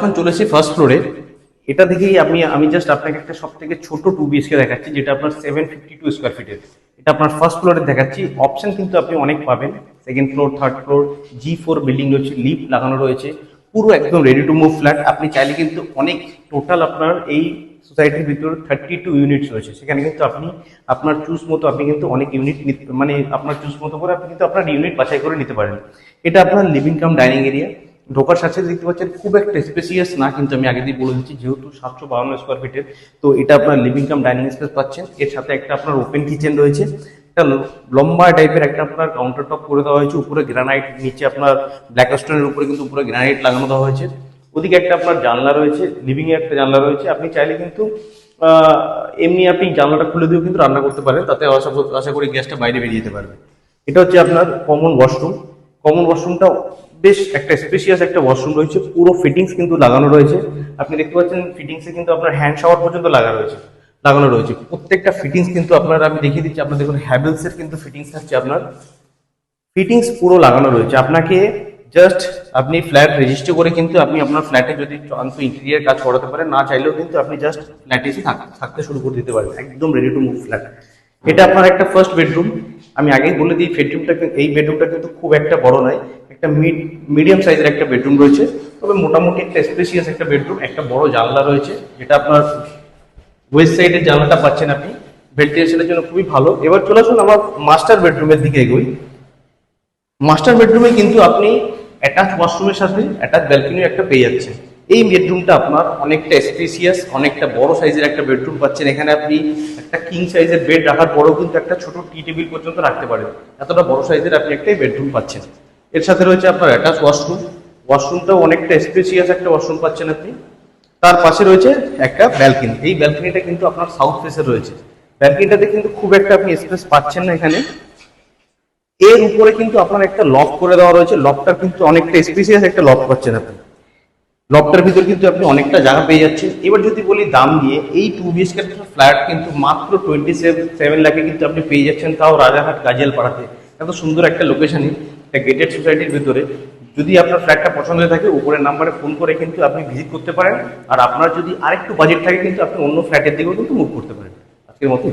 এখন চলেছি ফার্স্ট ফ্লোরে। এটা দেখেই আমি জাস্ট আপনাকে একটা সব থেকে ছোট 2 BHK দেখাচ্ছি, যেটা আপনার 752 স্কোয়ার ফিটের। এটা আপনার ফার্স্ট ফ্লোরে দেখাচ্ছি। অপশন কিন্তু আপনি অনেক পাবেন, second floor, third floor, G4 building রয়েছে, লিফট লাগানো রয়েছে, পুরো একদম রেডি টু মুভ ফ্ল্যাট। আপনি চাইলে কিন্তু অনেক, টোটাল আপনার এই সোসাইটির ভিতরে 32 ইউনিটস রয়েছে, সেখানে কিন্তু আপনি আপনার চুজ মতো আপনি কিন্তু অনেক ইউনিট মানে আপনার চুজ মতো করে আপনি কিন্তু আপনার ইউনিট বাছাই করে নিতে পারেন। এটা আপনার লিভিং কাম ডাইনিং এরিয়া। ঢোকার সাথে দেখতে পাচ্ছেন খুব একটা স্পেসিয়াস না, কিন্তু আমি আগে দিয়ে বলে দিচ্ছি, যেহেতু 752 স্কোয়ার ফিটের, তো এটা আপনার লিভিং কাম ডাইনিং স্পেস পাচ্ছেন। এর সাথে একটা আপনার ওপেন কিচেন রয়েছে, একটা লম্বা টাইপের একটা আপনার কাউন্টার টপ করে দেওয়া হয়েছে, উপরে গ্রানাইট, নিচে আপনার ব্ল্যাক স্টোনের উপরে কিন্তু উপরে গ্রানাইট লাগানো দেওয়া হয়েছে। ওদিকে একটা আপনার জানলা রয়েছে, লিভিং এ একটা জানলা রয়েছে। আপনি চাইলে কিন্তু এমনি আপনি জানলাটা খুলে দিয়েও কিন্তু রান্না করতে পারেন, তাতে আশা করি গ্যাসটা বাইরে বেরিয়ে যেতে পারবে। এটা হচ্ছে আপনার কমন ওয়াশরুম। কমন ওয়াশরুমটা বেশ একটা স্পেশিয়াস একটা ওয়াশরুম রয়েছে, পুরো ফিটিংস কিন্তু লাগানো রয়েছে। আপনি দেখতে পাচ্ছেন ফিটিংসে কিন্তু আপনার হ্যান্ড শাওয়ার পর্যন্ত লাগানো রয়েছে। প্রত্যেকটা ফিটিংস কিন্তু আপনার, আমি দেখিয়ে দিচ্ছি, আপনার দেখুন হ্যাভেলস এর কিন্তু ফিটিংস থাকছে, আপনার ফিটিংস পুরো লাগানো রয়েছে। আপনাকে জাস্ট আপনি ফ্ল্যাট রেজিস্টার করে কিন্তু আপনি আপনার ফ্ল্যাটে যদি চান তো ইন্টেরিয়ার কাজ করাতে পারেন, না চাইলেও কিন্তু আপনি জাস্ট ফ্ল্যাটে এসে থাকতে শুরু করে দিতে পারেন, একদম রেডি টু মুভ ফ্ল্যাট। এটা আপনার একটা ফার্স্ট বেডরুম। আমি আগেই বলে দিই, এই বেডরুমটা কিন্তু খুব একটা বড় নয়, একটা মিডিয়াম সাইজের একটা বেডরুম রয়েছে, তবে মোটামুটি একটা স্পেসিয়াস একটা বেডরুম। একটা বড় জানলা রয়েছে, যেটা আপনার ওয়েস্ট সাইডের জানলাটা পাচ্ছেন আপনি, ভেন্টিলেশনের জন্য খুবই ভালো। এবার চলে আসুন আমার মাস্টার বেডরুমের দিকে এগোই। মাস্টার বেডরুমে কিন্তু আপনি অ্যাটাচ ওয়াশরুমের সাথে অ্যাটাচ ব্যালকনিও একটা পেয়ে যাচ্ছেন। এই বেডরুমটা আপনার অনেকটা স্পেসিয়াস, অনেকটা বড় সাইজের একটা বেডরুম পাচ্ছেন। এখানে আপনি একটা কিং সাইজের বেড রাখার পরেও কিন্তু একটা ছোট টি টেবিল পর্যন্ত রাখতে পারেন, এতটা বড় সাইজের আপনি একটা বেডরুম পাচ্ছেন। এর সাথে রয়েছে আপনার অ্যাটাচ ওয়াশরুম। ওয়াশরুমটাও অনেকটা স্পেসিয়াস একটা ওয়াশরুম পাচ্ছেন আপনি। তার পাশে রয়েছে একটা ব্যালকনি। এই ব্যালকনিটা কিন্তু আপনার সাউথ ফেসে রয়েছে। ব্যালকনিটাতে কিন্তু খুব একটা আপনি স্পেস পাচ্ছেন না এখানে। এর উপরে কিন্তু আপনার একটা লক করে দেওয়া রয়েছে, লকটার কিন্তু অনেকটা স্পেসিয়াস একটা লক পাচ্ছেন আপনি। লকটার ভিতর কিন্তু আপনি অনেকটা জায়গা পেয়ে যাচ্ছেন। এবার যদি বলি দাম দিয়ে, এই 2 BHK ফ্ল্যাট কিন্তু মাত্র 27 লাখে কিন্তু আপনি পেয়ে যাচ্ছেন, তাও রাজারহাট গাজিয়াল পাড়াতে। এত সুন্দর একটা লোকেশনে, একটা গেটেড সোসাইটির ভিতরে। যদি আপনার ফ্ল্যাটটা পছন্দ হয়ে থাকে, উপরের নাম্বারে ফোন করে কিন্তু আপনি ভিজিট করতে পারেন। আর আপনার যদি আরেকটু বাজেট থাকে, কিন্তু আপনি অন্য ফ্ল্যাটের দিকেও কিন্তু মুভ করতে পারেন। আজকের মতো।